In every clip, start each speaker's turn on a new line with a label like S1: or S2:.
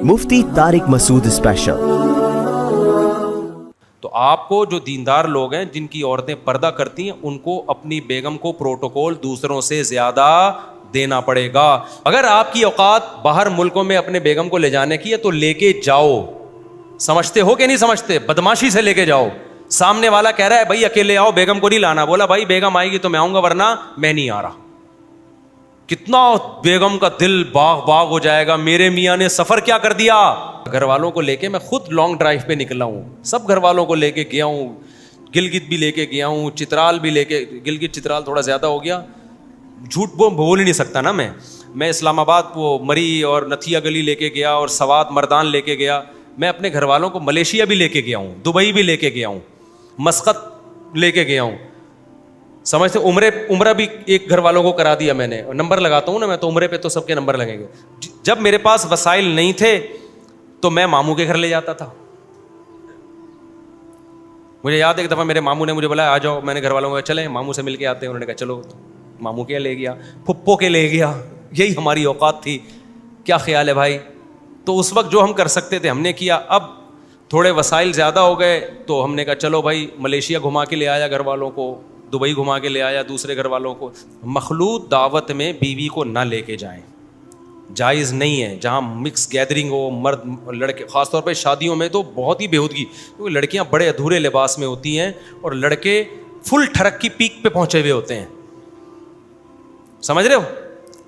S1: مفتی طارق مسعود special.
S2: تو آپ کو جو دیندار لوگ ہیں جن کی عورتیں پردہ کرتی ہیں ان کو اپنی بیگم کو پروٹوکول دوسروں سے زیادہ دینا پڑے گا۔ اگر آپ کی اوقات باہر ملکوں میں اپنے بیگم کو لے جانے کی ہے تو لے کے جاؤ، سمجھتے ہو کہ نہیں سمجھتے؟ بدماشی سے لے کے جاؤ۔ سامنے والا کہہ رہا ہے بھائی اکیلے آؤ، بیگم کو نہیں لانا، بولا بھائی بیگم آئے گی تو میں آؤں گا ورنہ میں نہیں آ رہا۔ کتنا بیگم کا دل باغ باغ ہو جائے گا، میرے میاں نے سفر کیا کر دیا۔ گھر والوں کو لے کے میں خود لانگ ڈرائیو پہ نکلا ہوں، سب گھر والوں کو لے کے گیا ہوں، گلگت بھی لے کے گیا ہوں، چترال بھی لے کے، گلگت چترال تھوڑا زیادہ ہو گیا، جھوٹ بول ہی نہیں سکتا نا میں اسلام آباد وہ مری اور نتھیا گلی لے کے گیا اور سوات مردان لے کے گیا۔ میں اپنے گھر والوں کو ملیشیا بھی لے کے گیا ہوں، دبئی بھی لے کے گیا ہوں، مسقط لے کے گیا ہوں، سمجھتے؟ عمرہ بھی ایک گھر والوں کو کرا دیا میں نے، نمبر لگاتا ہوں نا میں، تو عمرے پہ تو سب کے نمبر لگیں گے۔ جب میرے پاس وسائل نہیں تھے تو میں ماموں کے گھر لے جاتا تھا۔ مجھے یاد ہے ایک دفعہ میرے ماموں نے مجھے بولا آ جاؤ، میں نے گھر والوں کو کہا چلیں ماموں سے مل کے آتے ہیں، انہوں نے کہا چلو، ماموں کے لے گیا، پھپھو کے لے گیا، یہی ہماری اوقات تھی۔ کیا خیال ہے بھائی؟ تو اس وقت جو ہم کر سکتے تھے ہم نے کیا۔ اب تھوڑے وسائل زیادہ ہو گئے تو ہم نے کہا چلو بھائی ملیشیا گھما کے لے آیا گھر والوں کو، دبئی گھما کے لے آیا دوسرے گھر والوں کو۔ مخلوط دعوت میں بیوی کو نہ لے کے جائیں، جائز نہیں ہے۔ جہاں مکس گیدرنگ ہو، مرد لڑکے، خاص طور پہ شادیوں میں تو بہت ہی بےہودگی، کیونکہ لڑکیاں بڑے ادھورے لباس میں ہوتی ہیں اور لڑکے فل ٹھڑک کی پیک پہ پہنچے ہوئے ہوتے ہیں، سمجھ رہے ہو؟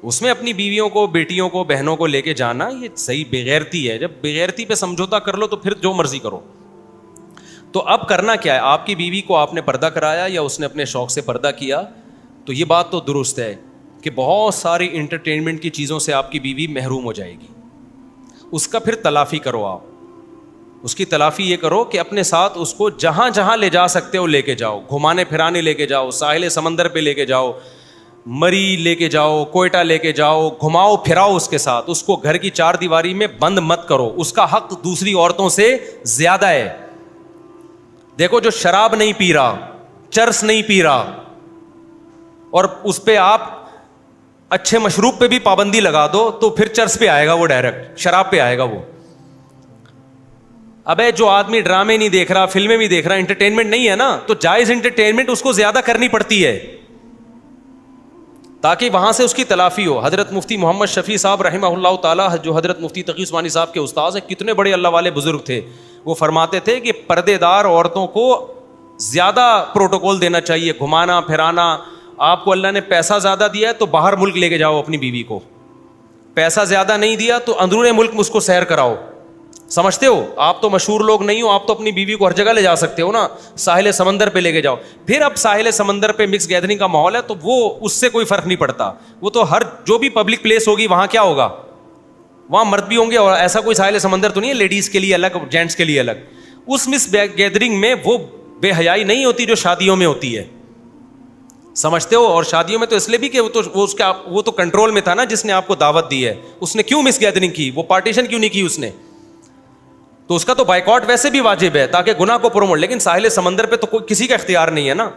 S2: اس میں اپنی بیویوں کو، بیٹیوں کو، بہنوں کو لے کے جانا یہ صحیح بےغیرتی ہے۔ جب بےغیرتی پہ سمجھوتا کر لو تو پھر جو مرضی کرو۔ تو اب کرنا کیا ہے؟ آپ کی بیوی کو آپ نے پردہ کرایا یا اس نے اپنے شوق سے پردہ کیا، تو یہ بات تو درست ہے کہ بہت ساری انٹرٹینمنٹ کی چیزوں سے آپ کی بیوی محروم ہو جائے گی۔ اس کا پھر تلافی کرو، آپ اس کی تلافی یہ کرو کہ اپنے ساتھ اس کو جہاں جہاں لے جا سکتے ہو لے کے جاؤ، گھمانے پھرانے لے کے جاؤ، ساحل سمندر پہ لے کے جاؤ، مری لے کے جاؤ، کوئٹہ لے کے جاؤ، گھماؤ پھراؤ اس کے ساتھ۔ اس کو گھر کی چار دیواری میں بند مت کرو، اس کا حق دوسری عورتوں سے زیادہ ہے۔ دیکھو جو شراب نہیں پی رہا، چرس نہیں پی رہا، اور اس پہ آپ اچھے مشروب پہ بھی پابندی لگا دو تو پھر چرس پہ آئے گا وہ، ڈائریکٹ شراب پہ آئے گا وہ۔ ابے جو آدمی ڈرامے نہیں دیکھ رہا، فلمیں بھی دیکھ رہا، انٹرٹینمنٹ نہیں ہے نا، تو جائز انٹرٹینمنٹ اس کو زیادہ کرنی پڑتی ہے تاکہ وہاں سے اس کی تلافی ہو۔ حضرت مفتی محمد شفیع صاحب رحمہ اللہ تعالیٰ، جو حضرت مفتی تقی عثمانی صاحب کے استاد ہیں، کتنے بڑے اللہ والے بزرگ تھے، وہ فرماتے تھے کہ پردے دار عورتوں کو زیادہ پروٹوکول دینا چاہیے، گھمانا پھرانا۔ آپ کو اللہ نے پیسہ زیادہ دیا ہے تو باہر ملک لے کے جاؤ اپنی بیوی کو، پیسہ زیادہ نہیں دیا تو اندرون ملک اس کو سیر کراؤ، سمجھتے ہو؟ آپ تو مشہور لوگ نہیں ہو، آپ تو اپنی بیوی کو ہر جگہ لے جا سکتے ہو نا، ساحل سمندر پہ لے کے جاؤ۔ پھر اب ساحل سمندر پہ مکس گیدرنگ کا ماحول ہے تو وہ اس سے کوئی فرق نہیں پڑتا، وہ تو ہر جو بھی پبلک پلیس ہوگی وہاں کیا ہوگا، وہاں مرد بھی ہوں گے، اور ایسا کوئی ساحل سمندر تو نہیں ہے لیڈیز کے لیے الگ، جینٹس کے لیے الگ۔ اس مکس گیدرنگ میں وہ بے حیائی نہیں ہوتی جو شادیوں میں ہوتی ہے، سمجھتے ہو؟ اور شادیوں میں تو اس لیے بھی کہ وہ تو کنٹرول میں تھا نا جس نے آپ کو دعوت دی ہے، اس نے کیوں مس گیدرنگ کی، وہ پارٹیشن کیوں نہیں کی اس نے، تو اس کا تو بائیکاٹ ویسے بھی واجب ہے تاکہ گناہ کو پروموٹ۔ لیکن ساحل سمندر پہ تو کوئی کسی کا اختیار نہیں ہے نا،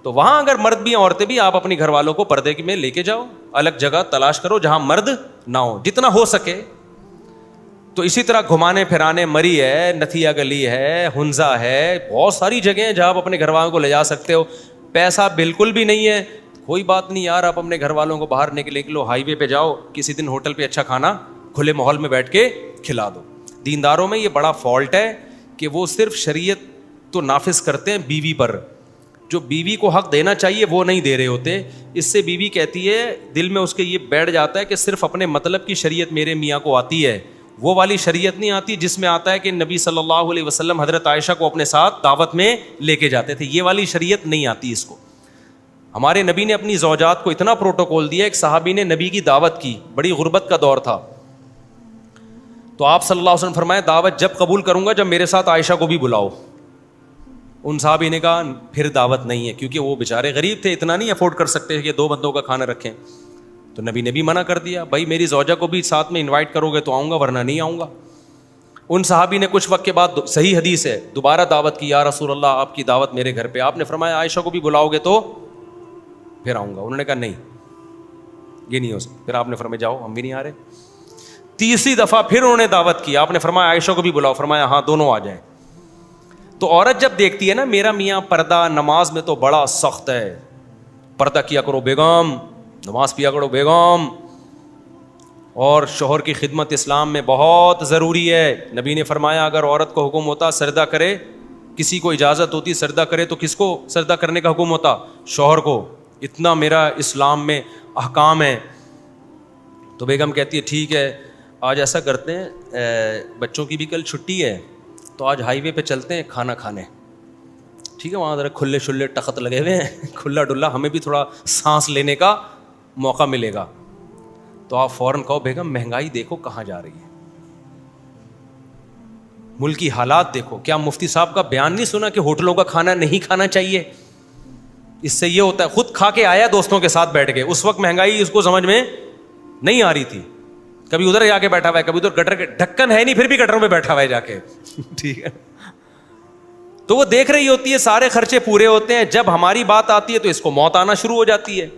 S2: تو وہاں اگر مرد بھی عورتیں بھی، آپ اپنی گھر والوں کو پردے میں لے کے جاؤ، الگ جگہ تلاش کرو جہاں مرد نہ ہو جتنا ہو سکے۔ تو اسی طرح گھمانے پھرانے، مری ہے، نتھیا گلی ہے، ہنزا ہے، بہت ساری جگہیں ہیں جہاں آپ اپنے گھر والوں کو لے جا سکتے ہو۔ پیسہ بالکل بھی نہیں ہے، کوئی بات نہیں یار، آپ اپنے گھر والوں کو باہر نکلو، ہائی وے پہ جاؤ، کسی دن ہوٹل پہ اچھا کھانا کھلے ماحول میں بیٹھ کے کھلا دو۔ دینداروں میں یہ بڑا فالٹ ہے کہ وہ صرف شریعت تو نافذ کرتے ہیں بیوی پر، جو بیوی کو حق دینا چاہیے وہ نہیں دے رہے ہوتے۔ اس سے بیوی کہتی ہے، دل میں اس کے یہ بیٹھ جاتا ہے کہ صرف اپنے مطلب کی شریعت میرے میاں کو آتی ہے، وہ والی شریعت نہیں آتی جس میں آتا ہے کہ نبی صلی اللہ علیہ وسلم حضرت عائشہ کو اپنے ساتھ دعوت میں لے کے جاتے تھے، یہ والی شریعت نہیں آتی اس کو۔ ہمارے نبی نے اپنی زوجات کو اتنا پروٹوکول دیا، ایک صحابی نے نبی کی دعوت کی، بڑی غربت کا دور تھا، تو آپ صلی اللہ علیہ وسلم فرمایا دعوت جب قبول کروں گا جب میرے ساتھ عائشہ کو بھی بلاؤ۔ ان صحابی نے کہا پھر دعوت نہیں ہے، کیونکہ وہ بیچارے غریب تھے، اتنا نہیں افورڈ کر سکتے کہ 2 بندوں کا کھانا رکھیں، تو نبی نے بھی منع کر دیا، بھائی میری زوجہ کو بھی ساتھ میں انوائٹ کرو گے تو آؤں گا ورنہ نہیں آؤں گا۔ ان صحابی نے کچھ وقت کے بعد، صحیح حدیث ہے، دوبارہ دعوت کی، یا رسول اللہ آپ کی دعوت میرے گھر پہ، آپ نے فرمایا عائشہ کو بھی بلاؤ گے تو پھر آؤں گا۔ انہوں نے کہا نہیں یہ نہیں ہو سکتا، پھر آپ نے فرمایا جاؤ ہم بھی نہیں آ رہے۔ تیسری دفعہ پھر انہوں نے دعوت کی. آپ نے فرمایا عائشہ کو بھی بلاؤ, فرمایا ہاں دونوں آ جائیں. تو عورت جب دیکھتی ہے نا میرا میاں پردہ نماز میں تو بڑا سخت ہے, پردہ کیا کرو بیگم, نماز پیا کرو بیگم, اور شوہر کی خدمت اسلام میں بہت ضروری ہے. نبی نے فرمایا اگر عورت کو حکم ہوتا سردہ کرے, کسی کو اجازت ہوتی سردہ کرے, تو کس کو سردہ کرنے کا حکم ہوتا؟ شوہر کو. اتنا میرا اسلام میں احکام ہے. تو بیگم کہتی ہے ٹھیک ہے, آج ایسا کرتے ہیں, بچوں کی بھی کل چھٹی ہے تو آج ہائی وے پہ چلتے ہیں کھانا کھانے, ٹھیک ہے, وہاں ذرا کھلے شلے تخت لگے ہوئے ہیں, کھلا ڈلا, ہمیں بھی تھوڑا سانس لینے کا موقع ملے گا. تو آپ فوراً کہو بیگم مہنگائی دیکھو کہاں جا رہی ہے, ملک کی حالات دیکھو. کیا مفتی صاحب کا بیان نہیں سنا کہ ہوٹلوں کا کھانا نہیں کھانا چاہیے؟ اس سے یہ ہوتا ہے, خود کھا کے آیا دوستوں کے ساتھ بیٹھ کے, اس وقت مہنگائی اس کو سمجھ میں نہیں آ رہی تھی. کبھی ادھر جا کے بیٹھا ہوا ہے, کبھی ادھر گٹر کے ڈھکن ہے نہیں پھر بھی گٹروں میں بیٹھا ہوا ہے جا کے, ٹھیک ہے. تو وہ دیکھ رہی ہوتی ہے, سارے خرچے پورے ہوتے ہیں. جب ہماری بات آتی ہے تو اس کو موت آنا شروع ہو جاتی ہے.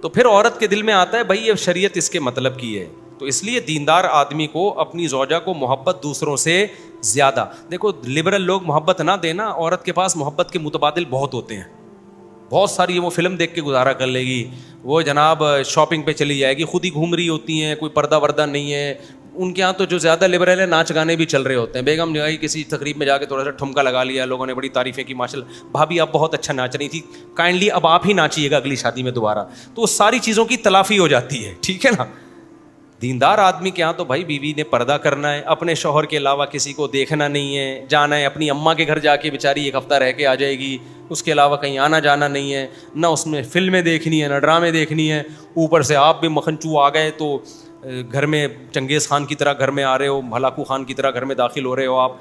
S2: تو پھر عورت کے دل میں آتا ہے بھائی یہ شریعت اس کے مطلب کی ہے. تو اس لیے دیندار آدمی کو اپنی زوجہ کو محبت دوسروں سے زیادہ, دیکھو لبرل لوگ محبت نہ دینا, عورت کے پاس محبت کے متبادل بہت ہوتے ہیں, بہت ساری. وہ فلم دیکھ کے گزارا کر لے گی, وہ جناب شاپنگ پہ چلی جائے گی, خود ہی گھوم رہی ہوتی ہیں, کوئی پردہ وردہ نہیں ہے. ان کے یہاں تو جو زیادہ لبرل ہے ناچ گانے بھی چل رہے ہوتے ہیں. بیگم جو ہے کسی تقریب میں جا کے تھوڑا سا ٹھمکا لگا لیا, لوگوں نے بڑی تعریفیں کی, ماشاء اللہ بھابھی آپ بہت اچھا ناچ رہی تھی, کائنڈلی اب آپ ہی ناچیے گا اگلی شادی میں دوبارہ. تو اس ساری چیزوں کی تلافی ہو جاتی ہے, ٹھیک ہے نا. دیندار آدمی کے یہاں تو بھائی بیوی نے پردہ کرنا ہے, اپنے شوہر کے علاوہ کسی کو دیکھنا نہیں ہے, جانا ہے اپنی اماں کے گھر جا کے بیچاری ایک ہفتہ رہ کے آ جائے گی, اس کے علاوہ کہیں آنا جانا نہیں ہے, نہ اس میں فلمیں دیکھنی ہے نہ ڈرامے دیکھنی ہے. اوپر سے آپ بھی مکھنچو آ گئے تو گھر میں چنگیز خان کی طرح گھر میں آ رہے ہو, ہلاکو خان کی طرح گھر میں داخل ہو رہے ہو آپ,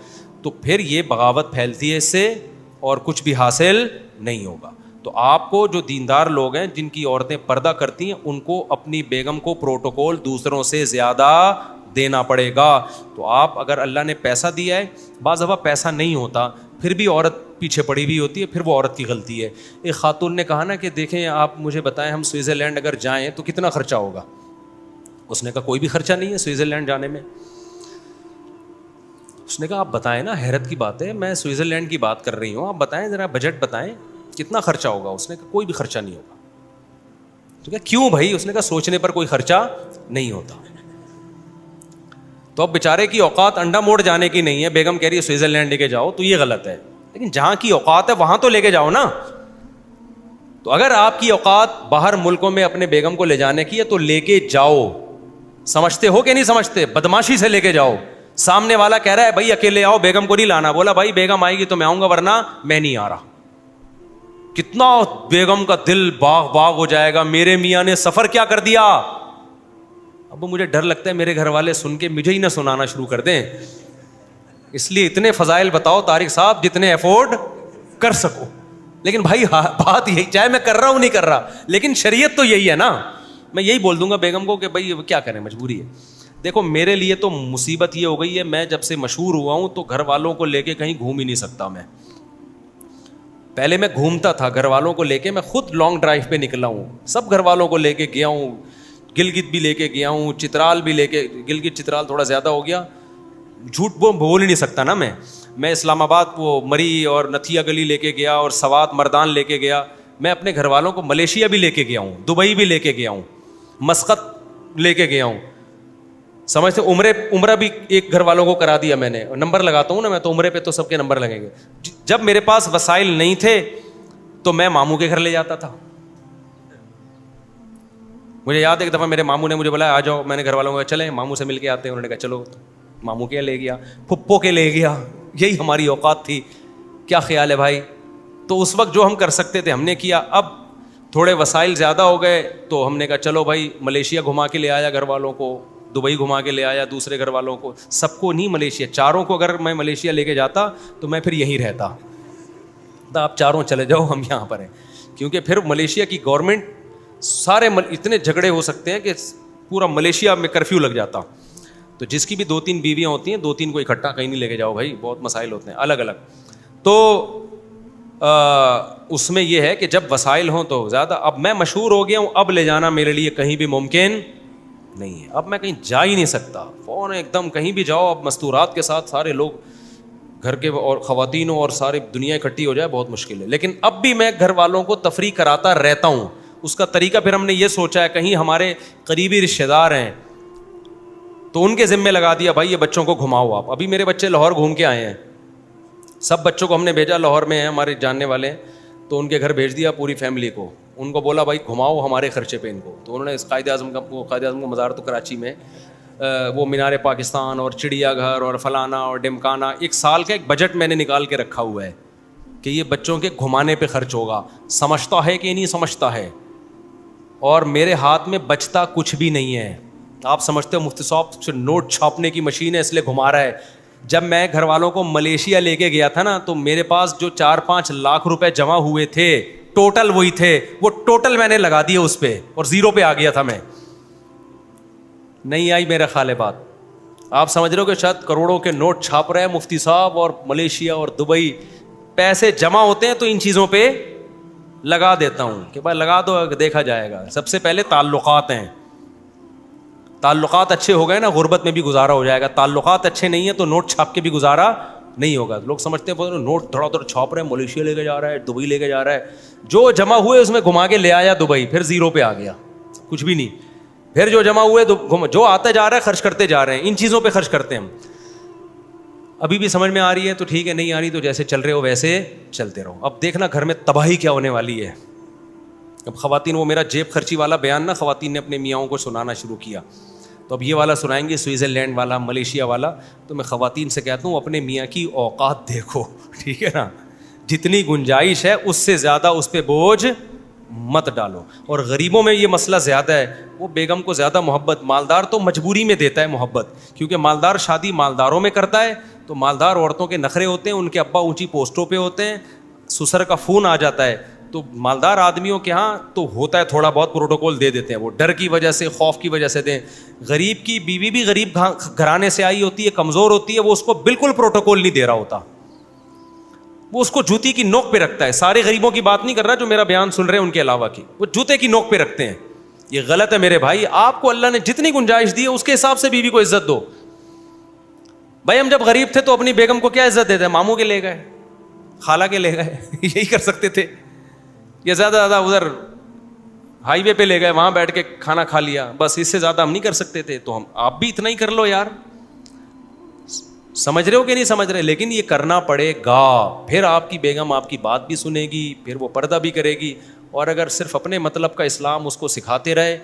S2: تو پھر یہ بغاوت پھیلتی ہے اس سے, اور کچھ بھی حاصل نہیں ہوگا. تو آپ کو جو دیندار لوگ ہیں جن کی عورتیں پردہ کرتی ہیں ان کو اپنی بیگم کو پروٹوکول دوسروں سے زیادہ دینا پڑے گا. تو آپ اگر اللہ نے پیسہ دیا ہے, بعض دفعہ پیسہ نہیں ہوتا پھر بھی عورت پیچھے پڑی ہوئی ہوتی ہے, پھر وہ عورت کی غلطی ہے. ایک خاتون نے کہا نا کہ دیکھیں آپ مجھے بتائیں ہم سوئٹزرلینڈ اگر جائیں تو کتنا خرچہ ہوگا؟ اس نے کہا کوئی بھی خرچہ نہیں ہے سوئٹزرلینڈ جانے میں. اس نے کہا آپ بتائیں نا, حیرت کی بات ہے, میں سوئٹزرلینڈ کی بات کر رہی ہوں, آپ بتائیں ذرا بجٹ بتائیں کتنا خرچہ ہوگا. اس نے کہا کوئی بھی خرچہ نہیں ہوگا. تو کیا کیوں بھائی؟ اس نے کہا سوچنے پر کوئی خرچہ نہیں ہوتا. تو اب بیچارے کی اوقات انڈا موڑ جانے کی نہیں ہے, بیگم کہہ رہی ہے سوئٹزرلینڈ لے کے جاؤ, تو یہ غلط ہے. لیکن جہاں کی اوقات ہے وہاں تو لے کے جاؤ نا. تو اگر آپ کی اوقات باہر ملکوں میں اپنے بیگم کو لے جانے کی ہے تو لے کے جاؤ. سمجھتے ہو کہ نہیں سمجھتے؟ بدماشی سے لے کے جاؤ. سامنے والا کہہ رہا ہے بھائی اکیلے آؤ, بیگم کو نہیں لانا. بولا بھائی بیگم آئے گی تو میں آؤں گا ورنہ میں نہیں آ رہا. کتنا بیگم کا دل باغ باغ ہو جائے گا, میرے میاں نے سفر کیا کر دیا. اب مجھے ڈر لگتا ہے میرے گھر والے سن کے مجھے ہی نہ سنانا شروع کر دیں, اس لیے اتنے فضائل بتاؤ طارق صاحب جتنے افورڈ کر سکو. لیکن بھائی بات یہی, چاہے میں کر رہا ہوں نہیں کر رہا, لیکن شریعت تو یہی ہے نا. میں یہی بول دوں گا بیگم کو کہ بھائی کیا کریں, مجبوری ہے. دیکھو میرے لیے تو مصیبت یہ ہو گئی ہے, میں جب سے مشہور ہوا ہوں تو گھر والوں کو لے کے کہیں گھوم ہی نہیں سکتا. میں پہلے میں گھومتا تھا گھر والوں کو لے کے, میں خود لانگ ڈرائیو پہ نکلا ہوں, سب گھر والوں کو لے کے گیا ہوں, گلگت بھی لے کے گیا ہوں, چترال بھی لے کے, گلگت چترال تھوڑا زیادہ ہو گیا, جھوٹ بول ہی نہیں سکتا نا میں اسلام آباد وہ مری اور نتھیا گلی لے کے گیا, اور سوات مردان لے کے گیا. میں اپنے گھر والوں کو ملیشیا بھی لے کے گیا ہوں, دبئی بھی لے کے گیا ہوں, مسقط لے کے گیا ہوں. سمجھتے عمرہ بھی ایک گھر والوں کو کرا دیا میں نے, نمبر لگاتا ہوں نا میں, تو عمرے پہ تو سب کے نمبر لگیں گے. جب میرے پاس وسائل نہیں تھے تو میں ماموں کے گھر لے جاتا تھا. مجھے یاد ہے ایک دفعہ میرے ماموں نے مجھے بولا آ جاؤ, میں نے گھر والوں کو کہا چلیں ماموں سے مل کے آتے ہیں. انہوں نے کہا چلو, ماموں کے لے گیا, پھپھو کے لے گیا. یہی ہماری اوقات تھی. کیا خیال ہے بھائی؟ تو اس وقت جو ہم کر سکتے تھے ہم نے کیا. اب تھوڑے وسائل زیادہ ہو گئے تو ہم نے کہا چلو بھائی ملیشیا گھما کے لے آیا گھر والوں کو, دبئی گھما کے لے آیا دوسرے گھر والوں کو, سب کو نہیں ملیشیا, چاروں کو اگر میں ملیشیا لے کے جاتا تو میں پھر یہیں رہتا. آپ چاروں چلے جاؤ, ہم یہاں پر ہیں. کیونکہ پھر ملیشیا کی گورنمنٹ سارے اتنے جھگڑے ہو سکتے ہیں کہ پورا ملیشیا میں کرفیو لگ جاتا. تو جس کی بھی 2-3 بیویاں ہوتی ہیں 2-3 کو اکٹھا کہیں نہیں لے کے جاؤ بھائی, بہت مسائل ہوتے ہیں الگ الگ. تو اس میں یہ ہے کہ جب وسائل ہوں تو زیادہ. اب میں مشہور ہو گیا ہوں, اب لے جانا میرے لیے کہیں بھی ممکن نہیں ہے. اب میں کہیں جا ہی نہیں سکتا, فون ایک دم کہیں بھی جاؤ, اب مستورات کے ساتھ سارے لوگ گھر کے اور خواتین اور ساری دنیا اکٹھی ہو جائے بہت مشکل ہے. لیکن اب بھی میں گھر والوں کو تفریح کراتا رہتا ہوں. اس کا طریقہ پھر ہم نے یہ سوچا ہے, کہیں ہمارے قریبی رشتہ دار ہیں تو ان کے ذمے لگا دیا, بھائی یہ بچوں کو گھماؤ آپ. ابھی میرے بچے لاہور گھوم کے آئے ہیں, سب بچوں کو ہم نے بھیجا, لاہور میں ہیں ہمارے جاننے والے ہیں, تو ان کے گھر بھیج دیا پوری فیملی کو. ان کو بولا بھائی گھماؤ ہمارے خرچے پہ ان کو. تو انہوں نے قائد اعظم کا مزار تو کراچی میں, وہ مینار پاکستان اور چڑیا گھر اور فلانا اور ڈمکانا, ایک سال کا ایک بجٹ میں نے نکال کے رکھا ہوا ہے کہ یہ بچوں کے گھمانے پہ خرچ ہوگا. سمجھتا ہے کہ نہیں سمجھتا ہے, اور میرے ہاتھ میں بچتا کچھ بھی نہیں ہے. آپ سمجھتے ہو مفتی صاحب سے نوٹ چھاپنے کی مشین ہے اس لیے گھما رہا ہے. جب میں گھر والوں کو ملیشیا لے کے گیا تھا نا, تو میرے پاس جو 4-5 لاکھ روپے جمع ہوئے تھے ٹوٹل وہی تھے, وہ ٹوٹل میں نے لگا دیے اس پہ اور زیرو پہ آ گیا تھا میں. نہیں آئی میرا خیال بات. آپ سمجھ رہے ہو کہ شاید کروڑوں کے نوٹ چھاپ رہے ہیں مفتی صاحب, اور ملیشیا اور دبئی پیسے جمع ہوتے ہیں تو ان چیزوں پہ لگا دیتا ہوں کہ بھائی لگا دو دیکھا جائے گا. سب سے پہلے تعلقات ہیں, تعلقات اچھے ہو گئے نا غربت میں بھی گزارا ہو جائے گا. تعلقات اچھے نہیں ہیں تو نوٹ چھاپ کے بھی گزارا نہیں ہوگا. لوگ سمجھتے ہیں نوٹ تھوڑا ادھر چھاپ رہے ہیں, ملیشیا لے کے جا رہا ہے, دبئی لے کے جا رہا ہے. جو جمع ہوئے اس میں گھما کے لے آیا دبئی, پھر زیرو پہ آ گیا, کچھ بھی نہیں. پھر جو جمع ہوئے جو آتا جا رہا ہے خرچ کرتے جا رہے ہیں. ان چیزوں پہ خرچ کرتے ہیں ہم. ابھی بھی سمجھ میں آ رہی ہے تو ٹھیک ہے, نہیں آ رہی تو جیسے چل رہے ہو ویسے چلتے رہو. اب دیکھنا گھر میں تباہی کیا ہونے والی ہے. اب خواتین, وہ میرا جیب خرچی والا بیان نا خواتین نے اپنے میاں کو سنانا شروع کیا, تو اب یہ والا سنائیں گے سوئٹزرلینڈ والا, ملیشیا والا. تو میں خواتین سے کہتا ہوں اپنے میاں کی اوقات دیکھو, ٹھیک ہے نا, جتنی گنجائش ہے اس سے زیادہ اس پہ بوجھ مت ڈالو. اور غریبوں میں یہ مسئلہ زیادہ ہے, وہ بیگم کو زیادہ محبت, مالدار تو مجبوری میں دیتا ہے محبت, کیونکہ مالدار شادی مالداروں میں کرتا ہے, تو مالدار عورتوں کے نخرے ہوتے ہیں, ان کے ابا اونچی پوسٹوں پہ ہوتے ہیں, سسر کا فون آ جاتا ہے, تو مالدار آدمیوں کے ہاں تو ہوتا ہے تھوڑا بہت پروٹوکول دے دیتے ہیں, وہ ڈر کی وجہ سے, خوف کی وجہ سے دیں. غریب کی بیوی بھی غریب گھرانے سے آئی ہوتی ہے, کمزور ہوتی ہے, وہ اس کو بالکل پروٹوکول نہیں دے رہا ہوتا, وہ اس کو جوتی کی نوک پہ رکھتا ہے. سارے غریبوں کی بات نہیں کر رہا جو میرا بیان سن رہے ہیں ان کے علاوہ کی, وہ جوتے کی نوک پہ رکھتے ہیں. یہ غلط ہے میرے بھائی. آپ کو اللہ نے جتنی گنجائش دی ہے اس کے حساب سے بیوی کو عزت دو. بھائی ہم جب غریب تھے تو اپنی بیگم کو کیا عزت دیتے, ماموں کے لے گئے, خالہ کے لے گئے, یہی کر سکتے تھے. یہ زیادہ ادھر ہائی وے پہ لے گئے, وہاں بیٹھ کے کھانا کھا لیا, بس اس سے زیادہ ہم نہیں کر سکتے تھے. تو ہم آپ بھی اتنا ہی کر لو یار. سمجھ رہے ہو کہ نہیں سمجھ رہے؟ لیکن یہ کرنا پڑے گا, پھر آپ کی بیگم آپ کی بات بھی سنے گی, پھر وہ پردہ بھی کرے گی. اور اگر صرف اپنے مطلب کا اسلام اس کو سکھاتے رہے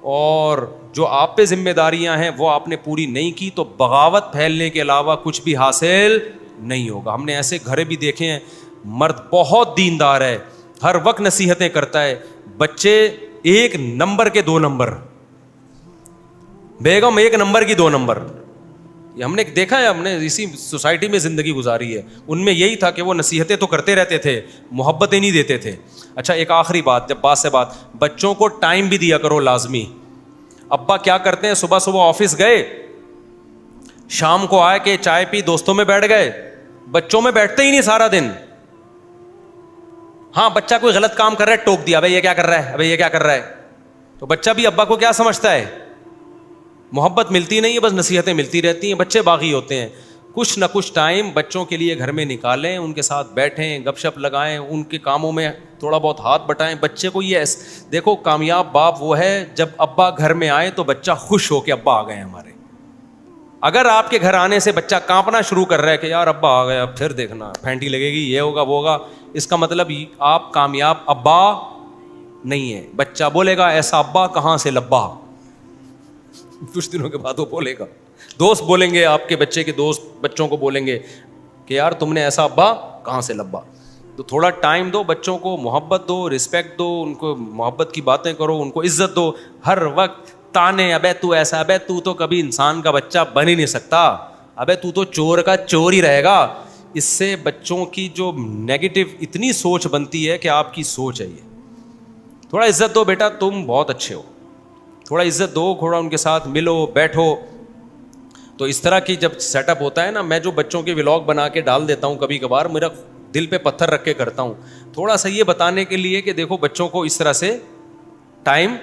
S2: اور جو آپ پہ ذمہ داریاں ہیں وہ آپ نے پوری نہیں کی, تو بغاوت پھیلنے کے علاوہ کچھ بھی حاصل نہیں ہوگا. ہم نے ایسے گھر بھی دیکھے ہیں, مرد بہت دیندار ہے, ہر وقت نصیحتیں کرتا ہے, بچے 1 نمبر کے 2 نمبر, بیگم 1 نمبر کی 2 نمبر. یہ ہم نے دیکھا ہے, ہم نے اسی سوسائٹی میں زندگی گزاری ہے. ان میں یہی تھا کہ وہ نصیحتیں تو کرتے رہتے تھے, محبتیں نہیں دیتے تھے. اچھا ایک آخری بات, جب بات سے بات, بچوں کو ٹائم بھی دیا کرو لازمی. ابا کیا کرتے ہیں, صبح صبح آفس گئے, شام کو آئے کہ چائے پی, دوستوں میں بیٹھ گئے, بچوں میں بیٹھتے ہی نہیں سارا دن. ہاں بچہ کوئی غلط کام کر رہا ہے, ٹوک دیا, بھائی یہ کیا کر رہا ہے, ابھی یہ کیا کر رہا ہے. تو بچہ بھی ابا کو کیا سمجھتا ہے, محبت ملتی نہیں ہے, بس نصیحتیں ملتی رہتی ہیں. بچے باغی ہوتے ہیں. کچھ نہ کچھ ٹائم بچوں کے لیے گھر میں نکالیں, ان کے ساتھ بیٹھیں, گپ شپ لگائیں, ان کے کاموں میں تھوڑا بہت ہاتھ بٹائیں. بچے کو یہ دیکھو, کامیاب باپ وہ ہے جب ابا گھر میں آئے تو بچہ خوش ہو کہ ابا آ گئے ہمارے. اگر آپ کے گھر آنے سے بچہ کانپنا شروع کر رہا ہے کہ یار ابا آ گیا, پھر دیکھنا پھینٹی لگے گی, یہ ہوگا وہ ہوگا, اس کا مطلب آپ کامیاب ابا نہیں ہے. بچہ بولے گا ایسا ابا کہاں سے لبا, کچھ دنوں کے بعد وہ بولے گا. دوست بولیں گے, آپ کے بچے کے دوست بچوں کو بولیں گے کہ یار تم نے ایسا ابا کہاں سے لبا. تو تھوڑا ٹائم دو بچوں کو, محبت دو, رسپیکٹ دو, ان کو محبت کی باتیں کرو, ان کو عزت دو. ہر وقت تانے, ابے تو ایسا, ابے تو کبھی انسان کا بچہ بن ہی نہیں سکتا, ابے تو چور کا چور ہی رہے گا. اس سے بچوں کی جو نیگیٹو اتنی سوچ بنتی ہے کہ آپ کی سوچ ہے یہ. تھوڑا عزت دو بیٹا, تم بہت اچھے ہو, تھوڑا عزت دو, تھوڑا ان کے ساتھ ملو بیٹھو. تو اس طرح کی جب سیٹ اپ ہوتا ہے نا, میں جو بچوں کے ولاگ بنا کے ڈال دیتا ہوں کبھی کبھار, میرا دل پہ پتھر رکھ کے کرتا ہوں, تھوڑا سا یہ بتانے کے لیے کہ دیکھو بچوں کو اس طرح سے ٹائم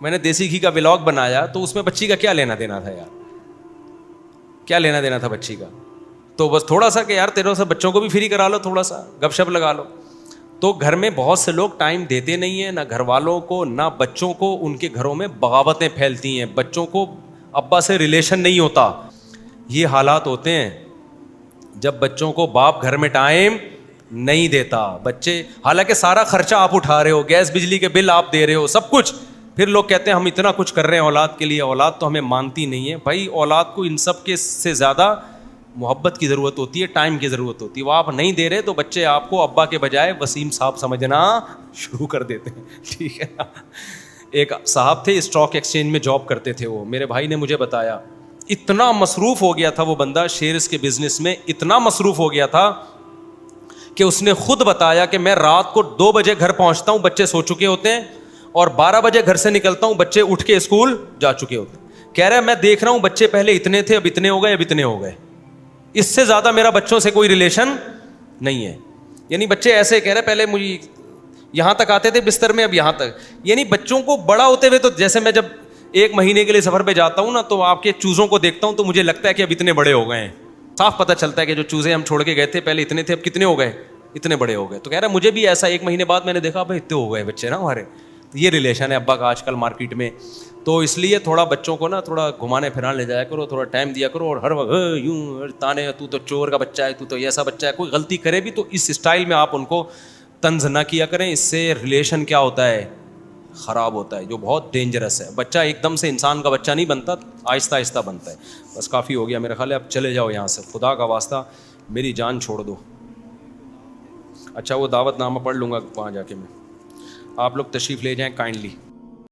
S2: میں نے دیسی گھی کا ولاگ بنایا تو اس میں بچی کا کیا لینا دینا تھا یار, کیا لینا دینا تھا بچی کا؟ تو بس تھوڑا سا کہ یار تیرے سے بچوں کو بھی فری کرا لو, تھوڑا سا گپ شپ لگا لو. تو گھر میں بہت سے لوگ ٹائم دیتے نہیں ہیں, نہ گھر والوں کو نہ بچوں کو. ان کے گھروں میں بغاوتیں پھیلتی ہیں, بچوں کو ابا سے ریلیشن نہیں ہوتا. یہ حالات ہوتے ہیں جب بچوں کو باپ گھر میں ٹائم نہیں دیتا. بچے حالانکہ سارا خرچہ آپ اٹھا رہے ہو, گیس بجلی کے بل آپ دے رہے ہو, سب کچھ, پھر لوگ کہتے ہیں ہم اتنا کچھ کر رہے ہیں اولاد کے لیے. اولاد تو ہمیں مانتی نہیں ہے بھائی. اولاد کو ان سب کے سے زیادہ محبت کی ضرورت ہوتی ہے, ٹائم کی ضرورت ہوتی ہے. وہ آپ نہیں دے رہے تو بچے آپ کو ابا کے بجائے وسیم صاحب سمجھنا شروع کر دیتے ہیں, ٹھیک ہے نا. ایک صاحب تھے اسٹاک ایکسچینج میں جاب کرتے تھے, وہ میرے بھائی نے مجھے بتایا, اتنا مصروف ہو گیا تھا وہ بندہ شیئرز کے بزنس میں, اتنا مصروف ہو گیا تھا کہ اس نے خود بتایا کہ میں رات کو 2 بجے گھر پہنچتا ہوں, بچے سو چکے ہوتے ہیں, اور 12 بجے گھر سے نکلتا ہوں, بچے اٹھ کے اسکول جا چکے ہوتے ہیں. کہہ رہا ہے میں دیکھ رہا ہوں بچے پہلے اتنے تھے, اب اتنے ہو گئے, اب اتنے ہو گئے. اس سے زیادہ میرا بچوں سے کوئی ریلیشن نہیں ہے. یعنی بچے ایسے کہہ رہے پہلے مجھے یہاں تک آتے تھے بستر میں, اب یہاں تک. یعنی بچوں کو بڑا ہوتے ہوئے, تو جیسے میں جب 1 مہینے کے لیے سفر پہ جاتا ہوں نا, تو آپ کے چوزوں کو دیکھتا ہوں تو مجھے لگتا ہے کہ اب اتنے بڑے ہو گئے ہیں. صاف پتہ چلتا ہے کہ جو چوزے ہم چھوڑ کے گئے تھے پہلے اتنے تھے, اب کتنے ہو گئے, اتنے بڑے ہو گئے. تو کہہ رہا ہے مجھے بھی ایسا 1 مہینے بعد میں نے دیکھا بھائی اتنے ہو گئے بچے نا ہمارے. یہ ریلیشن ہے ابا کا آج کل مارکیٹ میں. تو اس لیے تھوڑا بچوں کو نا تھوڑا گھمانے پھرانے لے جایا کرو, تھوڑا ٹائم دیا کرو, اور ہر وقت یوں تانے تو چور کا بچہ ہے, تو ایسا بچہ ہے. کوئی غلطی کرے بھی تو اس اسٹائل میں آپ ان کو طنز نہ کیا کریں. اس سے ریلیشن کیا ہوتا ہے, خراب ہوتا ہے, جو بہت ڈینجرس ہے. بچہ ایک دم سے انسان کا بچہ نہیں بنتا, آہستہ آہستہ بنتا ہے. بس کافی ہو گیا میرا خیال ہے, اب چلے جاؤ یہاں سے, خدا کا واسطہ میری جان چھوڑ دو. اچھا وہ دعوت نامہ پڑھ لوں گا وہاں جا کے میں, آپ لوگ تشریف لے جائیں کائنڈلی.